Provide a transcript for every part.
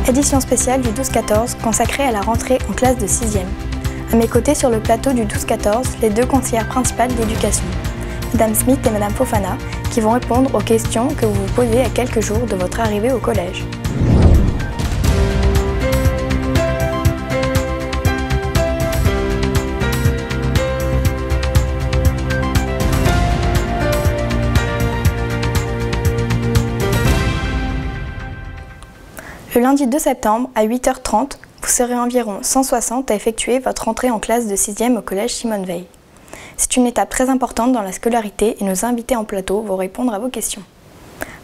Édition spéciale du 12-14 consacrée à la rentrée en classe de 6e. À mes côtés sur le plateau du 12-14, les deux conseillères principales d'éducation, Madame Smith et Madame Fofana, qui vont répondre aux questions que vous vous posez à quelques jours de votre arrivée au collège. Le lundi 2 septembre, à 8h30, vous serez environ 160 à effectuer votre entrée en classe de 6e au collège Simone Veil. C'est une étape très importante dans la scolarité et nos invités en plateau vont répondre à vos questions.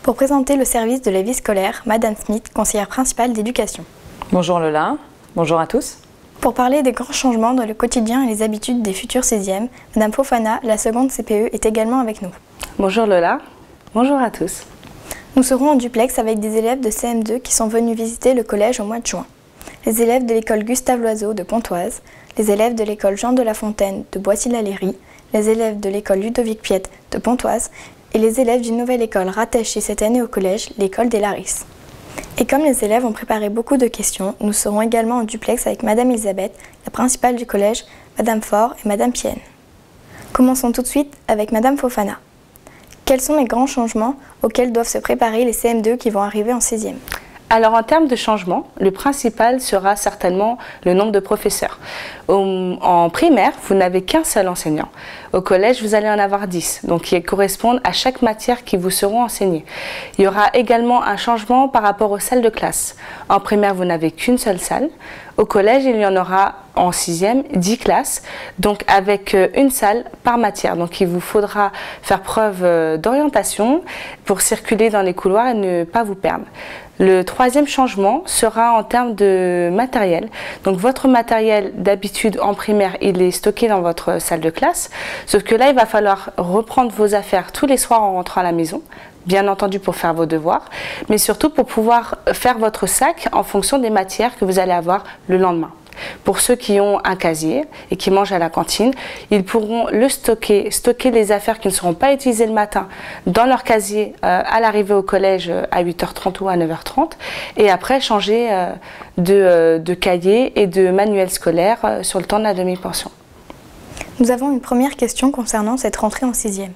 Pour présenter le service de la vie scolaire, Madame Smith, conseillère principale d'éducation. Bonjour Lola, bonjour à tous. Pour parler des grands changements dans le quotidien et les habitudes des futurs 6e, Madame Fofana, la seconde CPE, est également avec nous. Bonjour Lola, bonjour à tous. Nous serons en duplex avec des élèves de CM2 qui sont venus visiter le collège au mois de juin. Les élèves de l'école Gustave Loiseau de Pontoise, les élèves de l'école Jean de La Fontaine de Boissy-la-Léry, les élèves de l'école Ludovic Piette de Pontoise et les élèves d'une nouvelle école rattachée cette année au collège, l'école des Larisses. Et comme les élèves ont préparé beaucoup de questions, nous serons également en duplex avec Madame Elisabeth, la principale du collège, Madame Faure et Madame Pienne. Commençons tout de suite avec Madame Fofana. Quels sont les grands changements auxquels doivent se préparer les CM2 qui vont arriver en 6e? Alors en termes de changement, le principal sera certainement le nombre de professeurs. En primaire, vous n'avez qu'un seul enseignant. Au collège, vous allez en avoir 10, donc qui correspondent à chaque matière qui vous seront enseignées. Il y aura également un changement par rapport aux salles de classe. En primaire, vous n'avez qu'une seule salle. Au collège, il y en aura en 6e 10 classes, donc avec une salle par matière. Donc il vous faudra faire preuve d'orientation pour circuler dans les couloirs et ne pas vous perdre. Le troisième changement sera en termes de matériel. Donc votre matériel d'habitude en primaire, il est stocké dans votre salle de classe. Sauf que là, il va falloir reprendre vos affaires tous les soirs en rentrant à la maison. Bien entendu pour faire vos devoirs, mais surtout pour pouvoir faire votre sac en fonction des matières que vous allez avoir le lendemain. Pour ceux qui ont un casier et qui mangent à la cantine, ils pourront le stocker les affaires qui ne seront pas utilisées le matin dans leur casier à l'arrivée au collège à 8h30 ou à 9h30 et après changer de cahier et de manuel scolaire sur le temps de la demi-pension. Nous avons une première question concernant cette rentrée en 6e.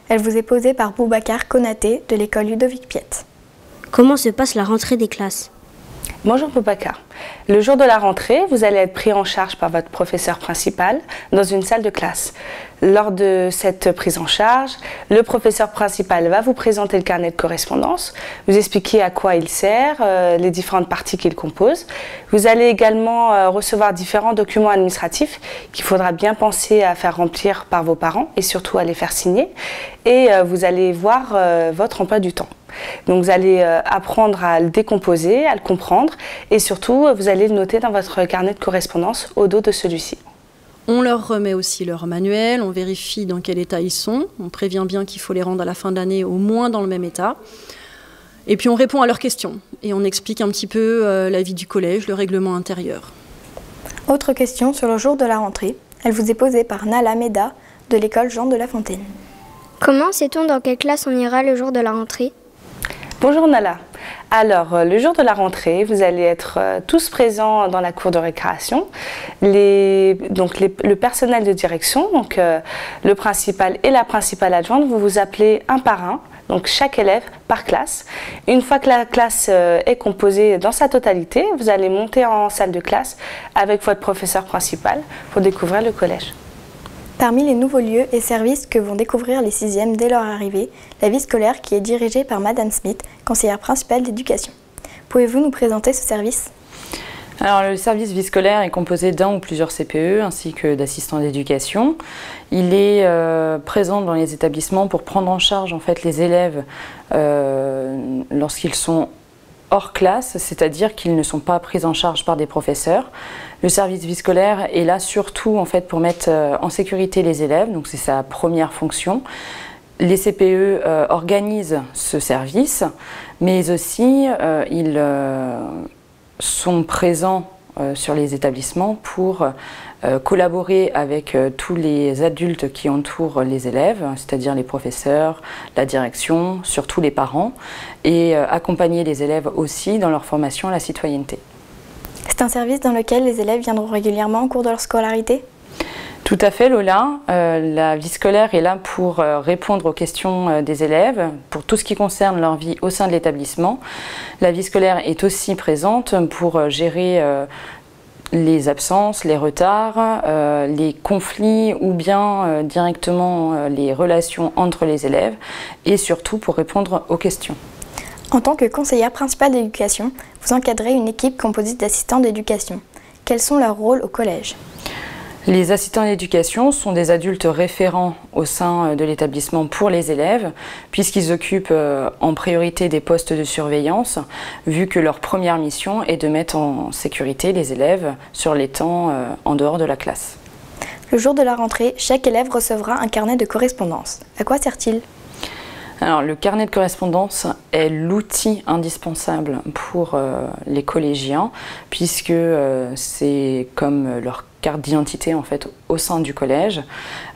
Elle vous est posée par Boubacar Konaté de l'école Ludovic Piette. Comment se passe la rentrée des classes? Bonjour Boubacar. Le jour de la rentrée, vous allez être pris en charge par votre professeur principal dans une salle de classe. Lors de cette prise en charge, le professeur principal va vous présenter le carnet de correspondance, vous expliquer à quoi il sert, les différentes parties qu'il compose. Vous allez également recevoir différents documents administratifs qu'il faudra bien penser à faire remplir par vos parents et surtout à les faire signer. Et vous allez voir votre emploi du temps. Donc vous allez apprendre à le décomposer, à le comprendre et surtout vous allez le noter dans votre carnet de correspondance au dos de celui-ci. On leur remet aussi leur manuel, on vérifie dans quel état ils sont, on prévient bien qu'il faut les rendre à la fin de l'année au moins dans le même état. Et puis on répond à leurs questions et on explique un petit peu la vie du collège, le règlement intérieur. Autre question sur le jour de la rentrée. Elle vous est posée par Nala Meda de l'école Jean de La Fontaine. Comment sait-on dans quelle classe on ira le jour de la rentrée? Bonjour Nala. Alors, le jour de la rentrée, vous allez être tous présents dans la cour de récréation. Le personnel de direction, donc le principal et la principale adjointe, vous vous appelez un par un, donc chaque élève par classe. Une fois que la classe est composée dans sa totalité, vous allez monter en salle de classe avec votre professeur principal pour découvrir le collège. Parmi les nouveaux lieux et services que vont découvrir les 6e dès leur arrivée, la vie scolaire qui est dirigée par Madame Smith, conseillère principale d'éducation. Pouvez-vous nous présenter ce service? Alors le service vie scolaire est composé d'un ou plusieurs CPE ainsi que d'assistants d'éducation. Il est présent dans les établissements pour prendre en charge en fait les élèves lorsqu'ils sont hors classe, c'est-à-dire qu'ils ne sont pas pris en charge par des professeurs. Le service vie scolaire est là surtout en fait pour mettre en sécurité les élèves, donc c'est sa première fonction. Les CPE organisent ce service, mais aussi ils sont présents sur les établissements pour collaborer avec tous les adultes qui entourent les élèves, c'est-à-dire les professeurs, la direction, surtout les parents, et accompagner les élèves aussi dans leur formation à la citoyenneté. C'est un service dans lequel les élèves viendront régulièrement au cours de leur scolarité ? Tout à fait, Lola. La vie scolaire est là pour répondre aux questions des élèves, pour tout ce qui concerne leur vie au sein de l'établissement. La vie scolaire est aussi présente pour gérer les absences, les retards, les conflits ou bien directement les relations entre les élèves et surtout pour répondre aux questions. En tant que conseillère principale d'éducation, vous encadrez une équipe composée d'assistants d'éducation. Quels sont leurs rôles au collège ? Les assistants d'éducation sont des adultes référents au sein de l'établissement pour les élèves, puisqu'ils occupent en priorité des postes de surveillance, vu que leur première mission est de mettre en sécurité les élèves sur les temps en dehors de la classe. Le jour de la rentrée, chaque élève recevra un carnet de correspondance. À quoi sert-il ? Alors, le carnet de correspondance est l'outil indispensable pour les collégiens, puisque c'est comme leur carte d'identité en fait au sein du collège.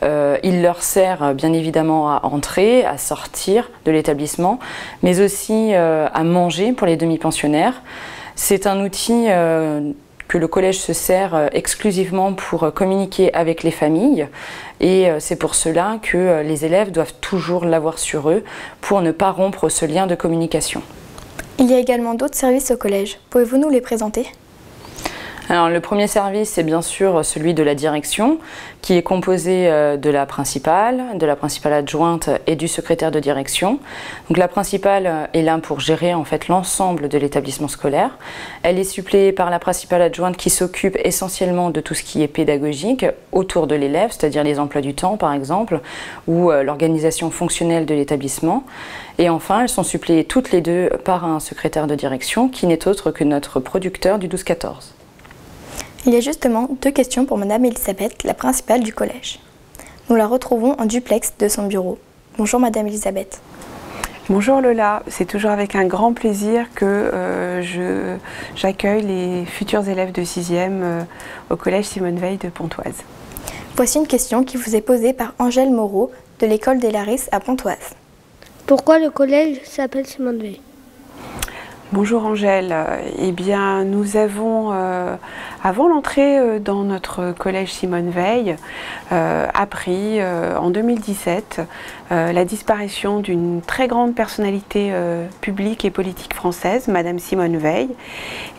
Il leur sert bien évidemment à entrer, à sortir de l'établissement, mais aussi à manger pour les demi-pensionnaires. C'est un outil que le collège se sert exclusivement pour communiquer avec les familles et c'est pour cela que les élèves doivent toujours l'avoir sur eux pour ne pas rompre ce lien de communication. Il y a également d'autres services au collège. Pouvez-vous nous les présenter ? Alors, le premier service, c'est bien sûr celui de la direction, qui est composé de la principale adjointe et du secrétaire de direction. Donc, la principale est là pour gérer en fait l'ensemble de l'établissement scolaire. Elle est suppléée par la principale adjointe qui s'occupe essentiellement de tout ce qui est pédagogique autour de l'élève, c'est-à-dire les emplois du temps par exemple, ou l'organisation fonctionnelle de l'établissement. Et enfin, elles sont suppléées toutes les deux par un secrétaire de direction qui n'est autre que notre producteur du 12-14. Il y a justement deux questions pour Madame Elisabeth, la principale du collège. Nous la retrouvons en duplex de son bureau. Bonjour Madame Elisabeth. Bonjour Lola, c'est toujours avec un grand plaisir que j'accueille les futurs élèves de 6e au collège Simone Veil de Pontoise. Voici une question qui vous est posée par Angèle Moreau de l'école des Larisses à Pontoise. Pourquoi le collège s'appelle Simone Veil ? Bonjour Angèle, eh bien nous avons, avant l'entrée dans notre collège Simone Veil, appris en 2017 la disparition d'une très grande personnalité publique et politique française, Madame Simone Veil.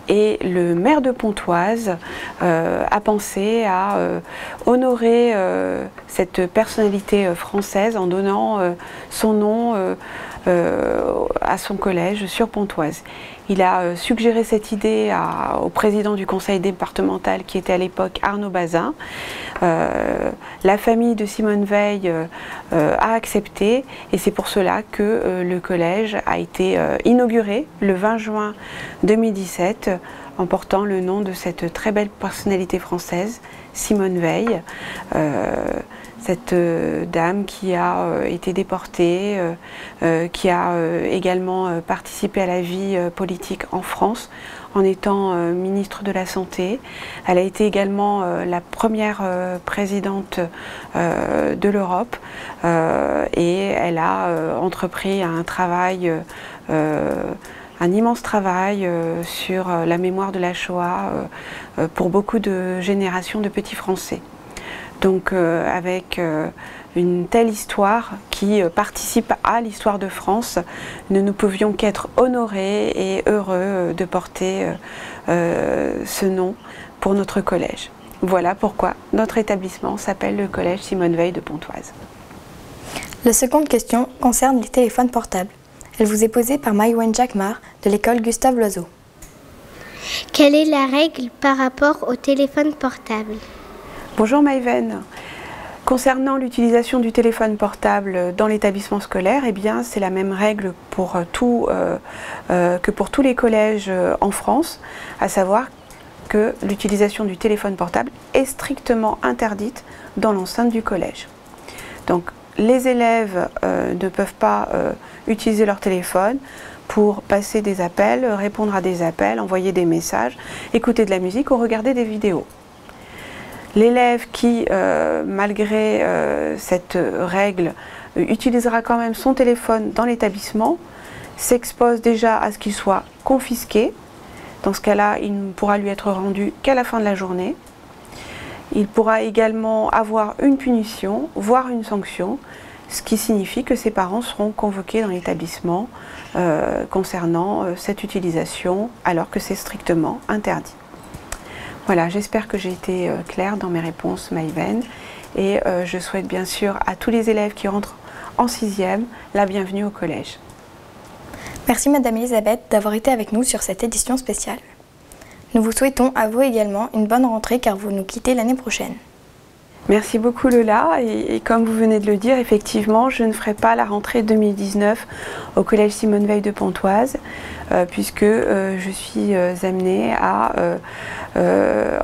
Et le maire de Pontoise a pensé à honorer cette personnalité française en donnant son nom à son collège sur Pontoise. Il a suggéré cette idée au président du conseil départemental qui était à l'époque Arnaud Bazin. La famille de Simone Veil a accepté et c'est pour cela que le collège a été inauguré le 20 juin 2017 en portant le nom de cette très belle personnalité française, Simone Veil. Cette dame qui a été déportée, qui a également participé à la vie politique en France en étant ministre de la Santé. Elle a été également la première présidente de l'Europe et elle a entrepris un travail un immense travail sur la mémoire de la Shoah pour beaucoup de générations de petits Français. Donc avec une telle histoire qui participe à l'histoire de France, nous ne pouvions qu'être honorés et heureux de porter ce nom pour notre collège. Voilà pourquoi notre établissement s'appelle le collège Simone Veil de Pontoise. La seconde question concerne les téléphones portables. Elle vous est posée par Maïwen Jacquemart de l'école Gustave Loiseau. Quelle est la règle par rapport au téléphone portable ? Bonjour Maïwen. Concernant l'utilisation du téléphone portable dans l'établissement scolaire, eh bien c'est la même règle que pour tous les collèges en France, à savoir que l'utilisation du téléphone portable est strictement interdite dans l'enceinte du collège. Donc les élèves ne peuvent pas utiliser leur téléphone pour passer des appels, répondre à des appels, envoyer des messages, écouter de la musique ou regarder des vidéos. L'élève qui, malgré cette règle, utilisera quand même son téléphone dans l'établissement, s'expose déjà à ce qu'il soit confisqué. Dans ce cas-là, il ne pourra lui être rendu qu'à la fin de la journée. Il pourra également avoir une punition, voire une sanction, ce qui signifie que ses parents seront convoqués dans l'établissement concernant cette utilisation, alors que c'est strictement interdit. Voilà, j'espère que j'ai été claire dans mes réponses, Maïven, et je souhaite bien sûr à tous les élèves qui rentrent en 6e la bienvenue au collège. Merci Madame Elisabeth d'avoir été avec nous sur cette édition spéciale. Nous vous souhaitons à vous également une bonne rentrée car vous nous quittez l'année prochaine. Merci beaucoup Lola, et comme vous venez de le dire, effectivement, je ne ferai pas la rentrée 2019 au collège Simone Veil de Pontoise, puisque je suis amenée à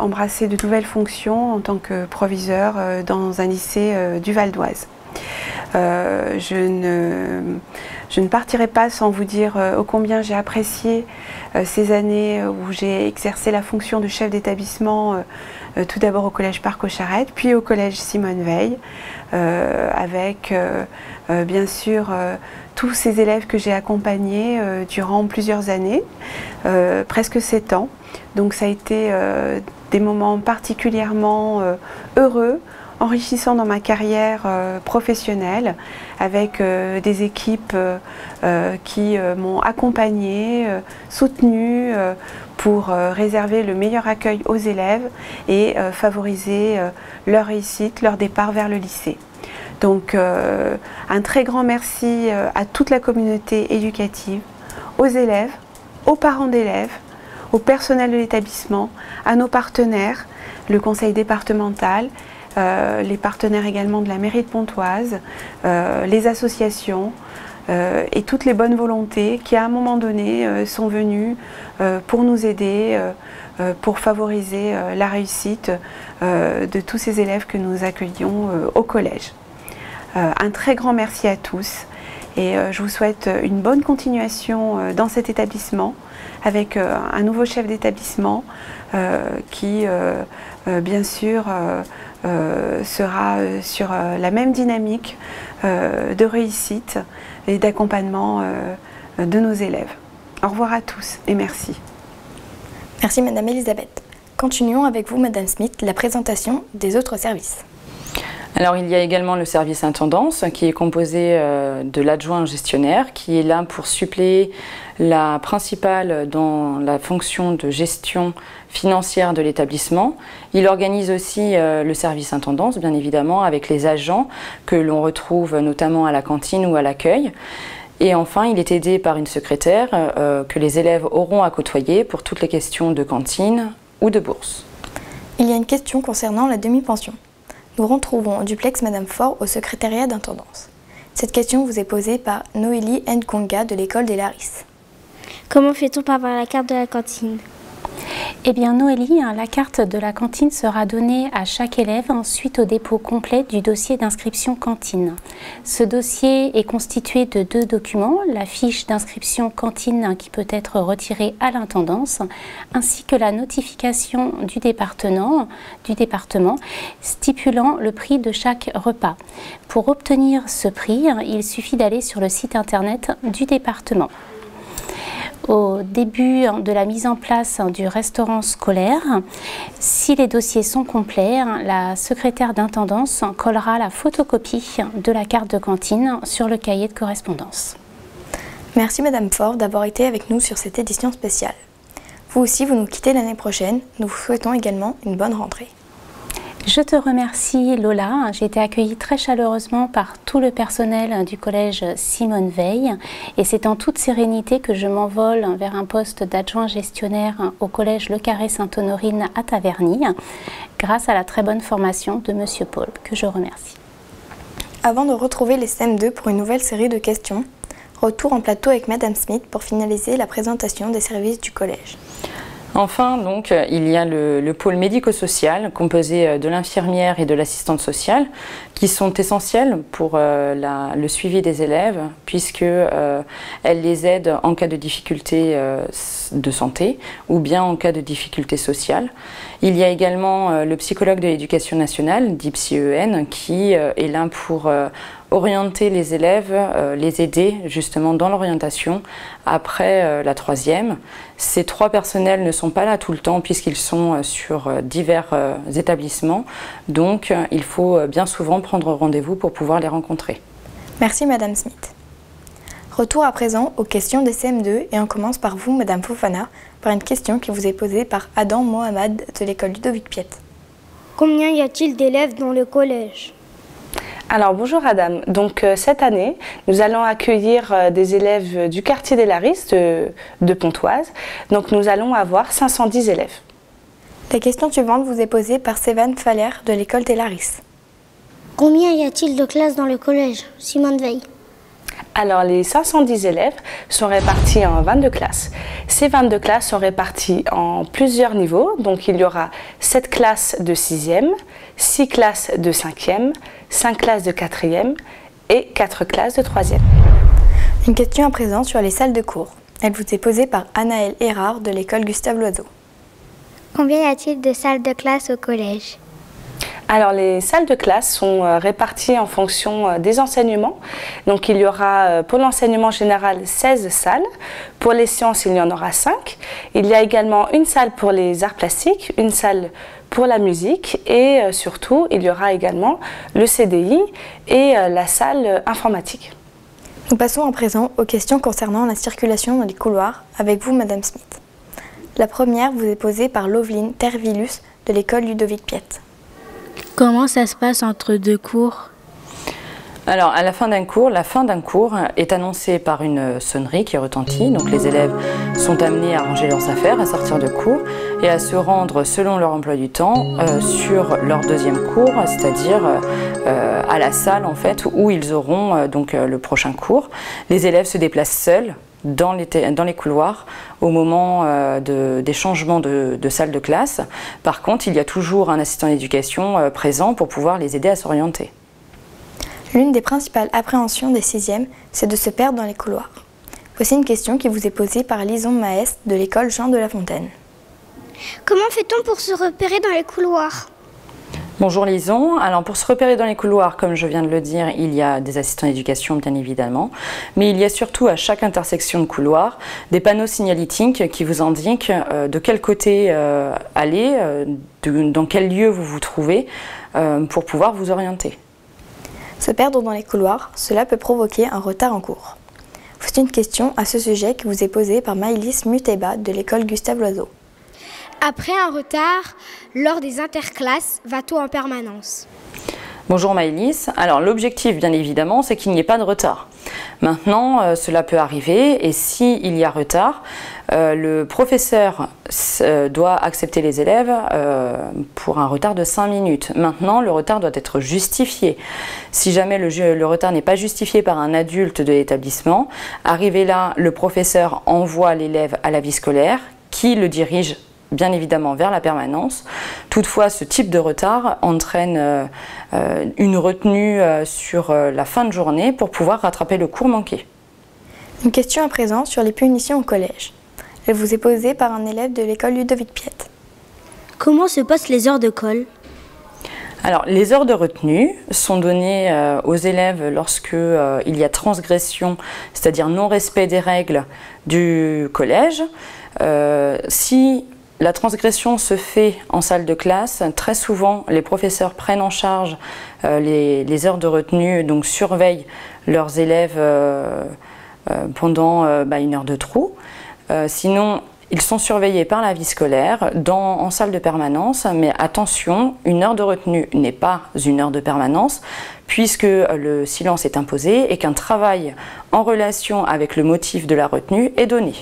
embrasser de nouvelles fonctions en tant que proviseur dans un lycée du Val d'Oise. Je ne partirai pas sans vous dire ô combien j'ai apprécié ces années où j'ai exercé la fonction de chef d'établissement, tout d'abord au collège Parc aux Charrettes, puis au collège Simone Veil, avec bien sûr tous ces élèves que j'ai accompagnés durant plusieurs années, presque 7 ans. Donc ça a été des moments particulièrement heureux, enrichissant dans ma carrière professionnelle, avec des équipes qui m'ont accompagnée, soutenue pour réserver le meilleur accueil aux élèves et favoriser leur réussite, leur départ vers le lycée. Donc un très grand merci à toute la communauté éducative, aux élèves, aux parents d'élèves, au personnel de l'établissement, à nos partenaires, le conseil départemental, les partenaires également de la mairie de Pontoise, les associations et toutes les bonnes volontés qui à un moment donné sont venues pour nous aider, pour favoriser la réussite de tous ces élèves que nous accueillons au collège. Un très grand merci à tous et je vous souhaite une bonne continuation dans cet établissement avec un nouveau chef d'établissement qui bien sûr sera sur la même dynamique de réussite et d'accompagnement de nos élèves. Au revoir à tous et merci. Merci Madame Elisabeth. Continuons avec vous Madame Smith, la présentation des autres services. Alors il y a également le service intendance qui est composé de l'adjoint gestionnaire qui est là pour suppléer la principale dans la fonction de gestion financière de l'établissement. Il organise aussi le service intendance bien évidemment avec les agents que l'on retrouve notamment à la cantine ou à l'accueil. Et enfin, il est aidé par une secrétaire que les élèves auront à côtoyer pour toutes les questions de cantine ou de bourse. Il y a une question concernant la demi-pension. Nous retrouvons au duplex Madame Faure au secrétariat d'intendance. Cette question vous est posée par Noélie Nkonga de l'école des Larisses. Comment fait-on pour avoir la carte de la cantine ? Eh bien Noélie, la carte de la cantine sera donnée à chaque élève suite au dépôt complet du dossier d'inscription cantine. Ce dossier est constitué de 2 documents, la fiche d'inscription cantine qui peut être retirée à l'intendance, ainsi que la notification du département stipulant le prix de chaque repas. Pour obtenir ce prix, il suffit d'aller sur le site internet du département. Au début de la mise en place du restaurant scolaire, si les dossiers sont complets, la secrétaire d'intendance collera la photocopie de la carte de cantine sur le cahier de correspondance. Merci Madame Faure d'avoir été avec nous sur cette édition spéciale. Vous aussi, vous nous quittez l'année prochaine. Nous vous souhaitons également une bonne rentrée. Je te remercie Lola, j'ai été accueillie très chaleureusement par tout le personnel du collège Simone Veil et c'est en toute sérénité que je m'envole vers un poste d'adjoint gestionnaire au collège Le Carré Sainte-Honorine à Taverny grâce à la très bonne formation de Monsieur Paul, que je remercie. Avant de retrouver les CM2 pour une nouvelle série de questions, retour en plateau avec Madame Smith pour finaliser la présentation des services du collège. Enfin, donc, il y a le pôle médico-social composé de l'infirmière et de l'assistante sociale qui sont essentielles pour le suivi des élèves puisqu'elles les aident en cas de difficulté de santé ou bien en cas de difficulté sociale. Il y a également le psychologue de l'éducation nationale, dit PsyEN, qui est là pour orienter les élèves, les aider justement dans l'orientation après la troisième. Ces trois personnels ne sont pas là tout le temps puisqu'ils sont sur divers établissements, donc il faut bien souvent prendre rendez-vous pour pouvoir les rencontrer. Merci Madame Smith. Retour à présent aux questions des CM2 et on commence par vous Madame Fofana, par une question qui vous est posée par Adam Mohamed de l'école Ludovic Piet. Combien y a-t-il d'élèves dans le collège ? Alors bonjour Adam, donc cette année nous allons accueillir des élèves du quartier des Larisses de Pontoise, donc nous allons avoir 510 élèves. La question suivante vous est posée par Sévan Faller de l'école des Larisses. Combien y a-t-il de classes dans le collège Simone Veil? Alors les 510 élèves sont répartis en 22 classes. Ces 22 classes sont réparties en plusieurs niveaux, donc il y aura 7 classes de 6e, 6 classes de 5e, 5 classes de 4e et 4 classes de 3e. Une question à présent sur les salles de cours. Elle vous est posée par Anaëlle Erard de l'école Gustave Loiseau. Combien y a-t-il de salles de classe au collège? Alors les salles de classe sont réparties en fonction des enseignements. Donc il y aura pour l'enseignement général 16 salles, pour les sciences il y en aura 5. Il y a également une salle pour les arts plastiques, une salle pour la musique et surtout il y aura également le CDI et la salle informatique. Nous passons à présent aux questions concernant la circulation dans les couloirs avec vous Madame Smith. La première vous est posée par Loveline Tervillus de l'école Ludovic Piet. Comment ça se passe entre deux cours? Alors, à la fin d'un cours est annoncée par une sonnerie qui retentit. Donc, les élèves sont amenés à ranger leurs affaires, à sortir de cours et à se rendre selon leur emploi du temps sur leur deuxième cours, c'est-à-dire à la salle en fait où ils auront donc le prochain cours. Les élèves se déplacent seuls dans les couloirs au moment des changements de salle de classe. Par contre, il y a toujours un assistant d'éducation présent pour pouvoir les aider à s'orienter. L'une des principales appréhensions des 6e, c'est de se perdre dans les couloirs. Voici une question qui vous est posée par Lison Maes de l'école Jean de La Fontaine. Comment fait-on pour se repérer dans les couloirs? Bonjour Lison. Alors pour se repérer dans les couloirs, comme je viens de le dire, il y a des assistants d'éducation bien évidemment, mais il y a surtout à chaque intersection de couloir des panneaux signalétiques qui vous indiquent de quel côté aller, dans quel lieu vous vous trouvez pour pouvoir vous orienter. Se perdre dans les couloirs, cela peut provoquer un retard en cours. Voici une question à ce sujet qui vous est posée par Maëlys Muteba de l'école Gustave Loiseau. Après un retard, lors des interclasses, va-t-on en permanence? Bonjour Maëlys. Alors l'objectif bien évidemment c'est qu'il n'y ait pas de retard. Maintenant cela peut arriver et s'il y a retard, le professeur doit accepter les élèves pour un retard de 5 minutes. Maintenant le retard doit être justifié. Si jamais le retard n'est pas justifié par un adulte de l'établissement, arrivé là, le professeur envoie l'élève à la vie scolaire qui le dirige bien évidemment vers la permanence. Toutefois, ce type de retard entraîne une retenue sur la fin de journée pour pouvoir rattraper le cours manqué. Une question à présent sur les punitions au collège. Elle vous est posée par un élève de l'école Ludovic Piet. Comment se passent les heures de colle? Alors, les heures de retenue sont données aux élèves lorsque il y a transgression, c'est-à-dire non-respect des règles du collège. Si la transgression se fait en salle de classe, très souvent les professeurs prennent en charge les heures de retenue, donc surveillent leurs élèves pendant une heure de trou. Sinon, ils sont surveillés par la vie scolaire en salle de permanence, mais attention, une heure de retenue n'est pas une heure de permanence puisque le silence est imposé et qu'un travail en relation avec le motif de la retenue est donné.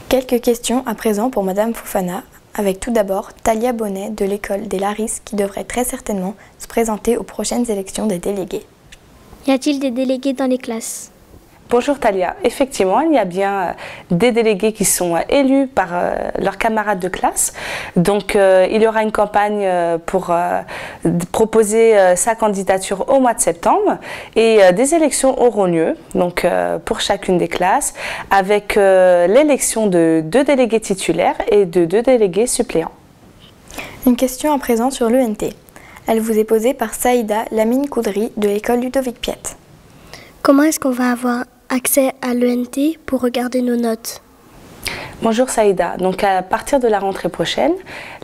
Quelques questions à présent pour Madame Fofana, avec tout d'abord Talia Bonnet de l'école des Larisses qui devrait très certainement se présenter aux prochaines élections des délégués. Y a-t-il des délégués dans les classes? Bonjour Talia, effectivement il y a bien des délégués qui sont élus par leurs camarades de classe, donc il y aura une campagne pour proposer sa candidature au mois de septembre et des élections auront lieu donc, pour chacune des classes avec l'élection de 2 délégués titulaires et de 2 délégués suppléants. Une question à présent sur l'ENT. Elle vous est posée par Saïda Lamine Koudry de l'école Ludovic Piet. Comment est-ce qu'on va avoir accès à l'ENT pour regarder nos notes? Bonjour Saïda, donc à partir de la rentrée prochaine,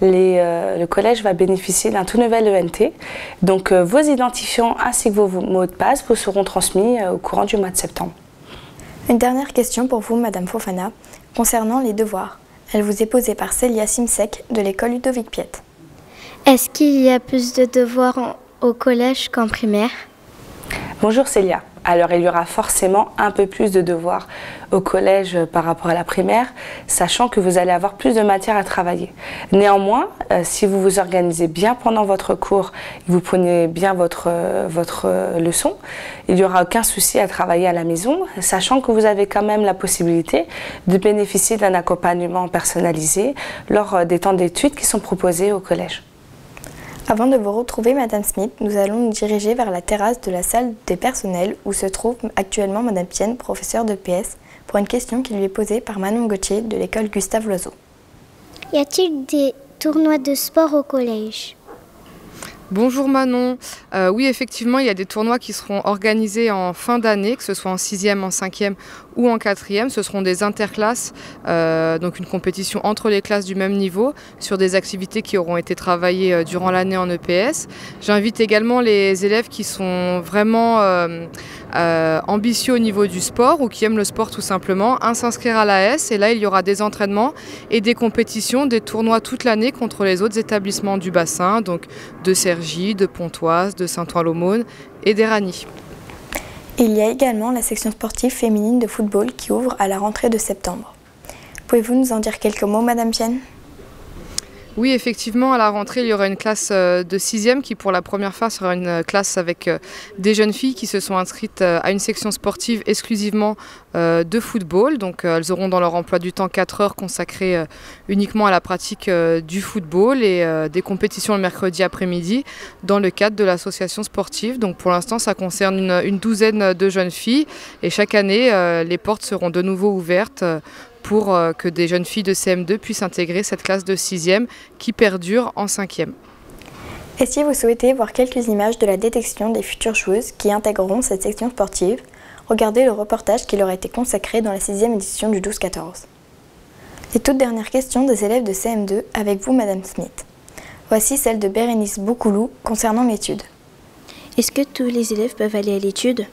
le collège va bénéficier d'un tout nouvel ENT. Donc vos identifiants ainsi que vos mots de passe vous seront transmis au courant du mois de septembre. Une dernière question pour vous, Madame Fofana, concernant les devoirs. Elle vous est posée par Célia Simsek de l'école Ludovic Piet. Est-ce qu'il y a plus de devoirs au collège qu'en primaire? Bonjour Célia. Alors il y aura forcément un peu plus de devoirs au collège par rapport à la primaire, sachant que vous allez avoir plus de matière à travailler. Néanmoins, si vous vous organisez bien pendant votre cours, vous prenez bien votre leçon, il n'y aura aucun souci à travailler à la maison, sachant que vous avez quand même la possibilité de bénéficier d'un accompagnement personnalisé lors des temps d'études qui sont proposés au collège. Avant de vous retrouver, Madame Smith, nous allons nous diriger vers la terrasse de la salle des personnels où se trouve actuellement Madame Pienne, professeure de PS, pour une question qui lui est posée par Manon Gauthier de l'école Gustave Loiseau. Y a-t-il des tournois de sport au collège? Bonjour Manon, oui effectivement il y a des tournois qui seront organisés en fin d'année, que ce soit en 6e, en 5e ou en 4e. Ce seront des interclasses, donc une compétition entre les classes du même niveau sur des activités qui auront été travaillées durant l'année en EPS. J'invite également les élèves qui sont vraiment ambitieux au niveau du sport ou qui aiment le sport tout simplement à s'inscrire à l'AS et là il y aura des entraînements et des compétitions, des tournois toute l'année contre les autres établissements du bassin, donc de Cergy, de Pontoise, de Saint-Ouen-l'Aumône et d'Éragny. Il y a également la section sportive féminine de football qui ouvre à la rentrée de septembre. Pouvez-vous nous en dire quelques mots, Madame Pienne? Oui, effectivement, à la rentrée, il y aura une classe de 6e qui, pour la première fois, sera une classe avec des jeunes filles qui se sont inscrites à une section sportive exclusivement de football. Donc, elles auront dans leur emploi du temps 4 heures consacrées uniquement à la pratique du football et des compétitions le mercredi après-midi dans le cadre de l'association sportive. Donc, pour l'instant, ça concerne une douzaine de jeunes filles et chaque année, les portes seront de nouveau ouvertes pour que des jeunes filles de CM2 puissent intégrer cette classe de 6e qui perdure en 5e. Et si vous souhaitez voir quelques images de la détection des futures joueuses qui intégreront cette section sportive, regardez le reportage qui leur a été consacré dans la 6e édition du 12-14. Les toutes dernières questions des élèves de CM2 avec vous, Madame Smith. Voici celle de Bérénice Boukoulou concernant l'étude. Est-ce que tous les élèves peuvent aller à l'étude?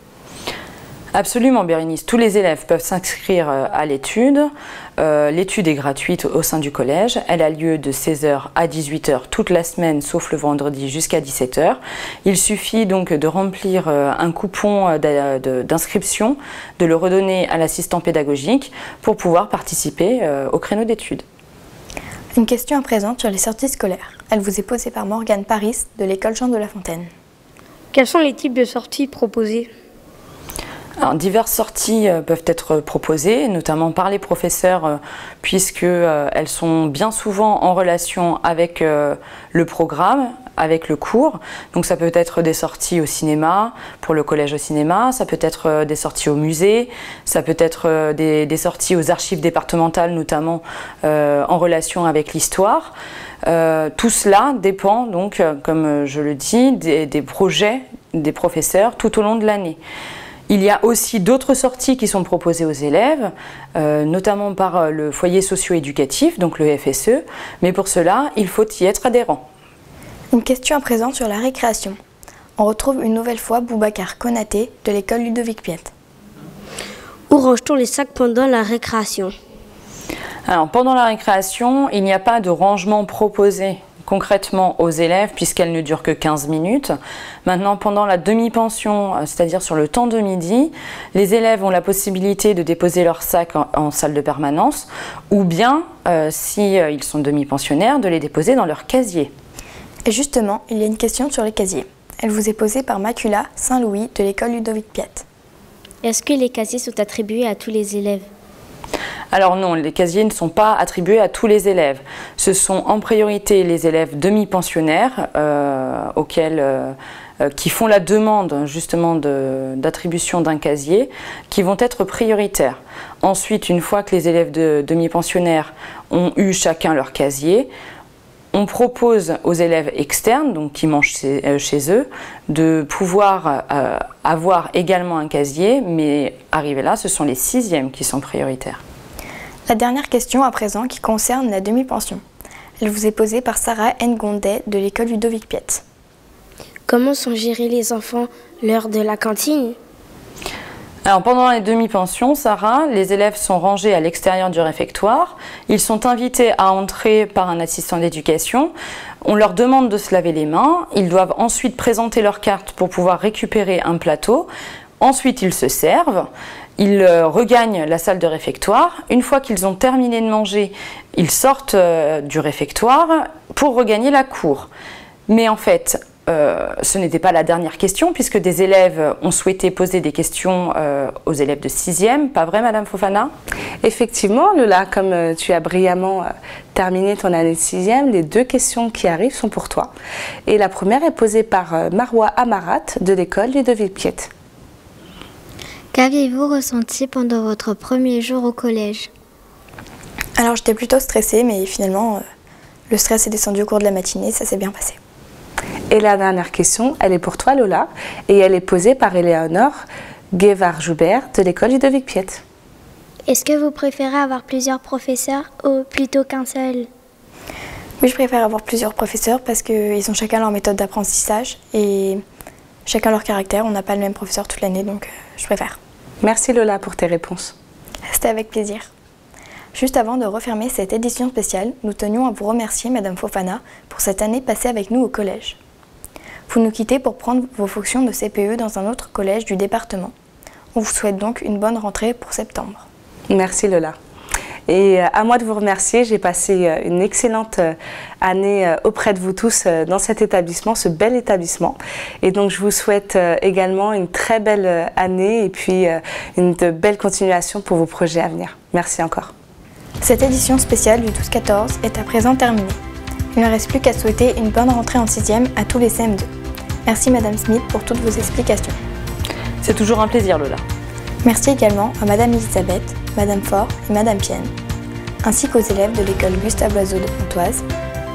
Absolument Bérénice, tous les élèves peuvent s'inscrire à l'étude. L'étude est gratuite au sein du collège. Elle a lieu de 16h à 18h toute la semaine, sauf le vendredi jusqu'à 17h. Il suffit donc de remplir un coupon d'inscription, de le redonner à l'assistant pédagogique pour pouvoir participer au créneau d'études. Une question à présent sur les sorties scolaires. Elle vous est posée par Morgane Paris de l'école Jean de La Fontaine. Quels sont les types de sorties proposées ? Alors, diverses sorties peuvent être proposées, notamment par les professeurs, puisqu'elles sont bien souvent en relation avec le programme, avec le cours. Donc ça peut être des sorties au cinéma, pour le collège au cinéma, ça peut être des sorties au musée, ça peut être des sorties aux archives départementales, notamment en relation avec l'histoire. Tout cela dépend donc, comme je le dis, des projets des professeurs tout au long de l'année. Il y a aussi d'autres sorties qui sont proposées aux élèves, notamment par le foyer socio-éducatif, donc le FSE, mais pour cela, il faut y être adhérent. Une question à présent sur la récréation. On retrouve une nouvelle fois Boubacar Konaté de l'école Ludovic Piet. Où range-t-on les sacs pendant la récréation ? Alors, pendant la récréation, il n'y a pas de rangement proposé concrètement aux élèves puisqu'elle ne dure que 15 minutes. Maintenant, pendant la demi-pension, c'est-à-dire sur le temps de midi, les élèves ont la possibilité de déposer leur sac en salle de permanence ou bien, s'ils sont demi-pensionnaires, de les déposer dans leur casier. Et justement, il y a une question sur les casiers. Elle vous est posée par Macula Saint-Louis de l'école Ludovic Piet. Est-ce que les casiers sont attribués à tous les élèves? Alors non, les casiers ne sont pas attribués à tous les élèves. Ce sont en priorité les élèves demi-pensionnaires qui font la demande justement d'attribution d'un casier, qui vont être prioritaires. Ensuite, une fois que les élèves de demi-pensionnaires ont eu chacun leur casier, on propose aux élèves externes, donc qui mangent chez eux, de pouvoir avoir également un casier, mais arrivé là, ce sont les 6e qui sont prioritaires. La dernière question à présent qui concerne la demi-pension. Elle vous est posée par Sarah Ngondet de l'école Ludovic Piet. Comment sont gérés les enfants l'heure de la cantine? Alors pendant les demi-pensions, Sarah, les élèves sont rangés à l'extérieur du réfectoire. Ils sont invités à entrer par un assistant d'éducation. On leur demande de se laver les mains. Ils doivent ensuite présenter leur carte pour pouvoir récupérer un plateau. Ensuite, ils se servent. Ils regagnent la salle de réfectoire. Une fois qu'ils ont terminé de manger, ils sortent du réfectoire pour regagner la cour. Mais en fait, ce n'était pas la dernière question, puisque des élèves ont souhaité poser des questions aux élèves de 6e. Pas vrai, Madame Fofana? Effectivement, Lola, comme tu as brillamment terminé ton année de 6e, les 2 questions qui arrivent sont pour toi. Et la première est posée par Marwa Amarat de l'école Ludovic Piet. Qu'aviez-vous ressenti pendant votre premier jour au collège? Alors j'étais plutôt stressée, mais finalement le stress est descendu au cours de la matinée, ça s'est bien passé. Et la dernière question, elle est pour toi, Lola, et elle est posée par Éléonore Guévard-Joubert de l'école Ludovic Piet. Est-ce que vous préférez avoir plusieurs professeurs ou plutôt qu'un seul? Oui, je préfère avoir plusieurs professeurs parce qu'ils ont chacun leur méthode d'apprentissage et chacun leur caractère. On n'a pas le même professeur toute l'année, donc je préfère. Merci Lola pour tes réponses. C'était avec plaisir. Juste avant de refermer cette édition spéciale, nous tenions à vous remercier, Madame Fofana, pour cette année passée avec nous au collège. Vous nous quittez pour prendre vos fonctions de CPE dans un autre collège du département. On vous souhaite donc une bonne rentrée pour septembre. Merci Lola. Et à moi de vous remercier, j'ai passé une excellente année auprès de vous tous dans cet établissement, ce bel établissement. Et donc je vous souhaite également une très belle année et puis une belle continuation pour vos projets à venir. Merci encore. Cette édition spéciale du 12-14 est à présent terminée. Il ne reste plus qu'à souhaiter une bonne rentrée en 6e à tous les CM2. Merci Madame Smith pour toutes vos explications. C'est toujours un plaisir, Lola. Merci également à Madame Elisabeth, Madame Faure et Madame Pienne, ainsi qu'aux élèves de l'école Gustave Loiseau de Pontoise,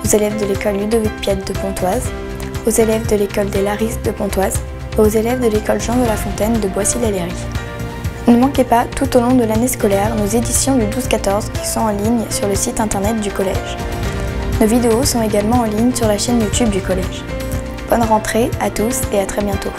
aux élèves de l'école Ludovic Piet de Pontoise, aux élèves de l'école des Larisses de Pontoise et aux élèves de l'école Jean de La Fontaine de Boissy-l'Aléry. Ne manquez pas tout au long de l'année scolaire nos éditions du 12-14 qui sont en ligne sur le site internet du collège. Nos vidéos sont également en ligne sur la chaîne YouTube du collège. Bonne rentrée à tous et à très bientôt.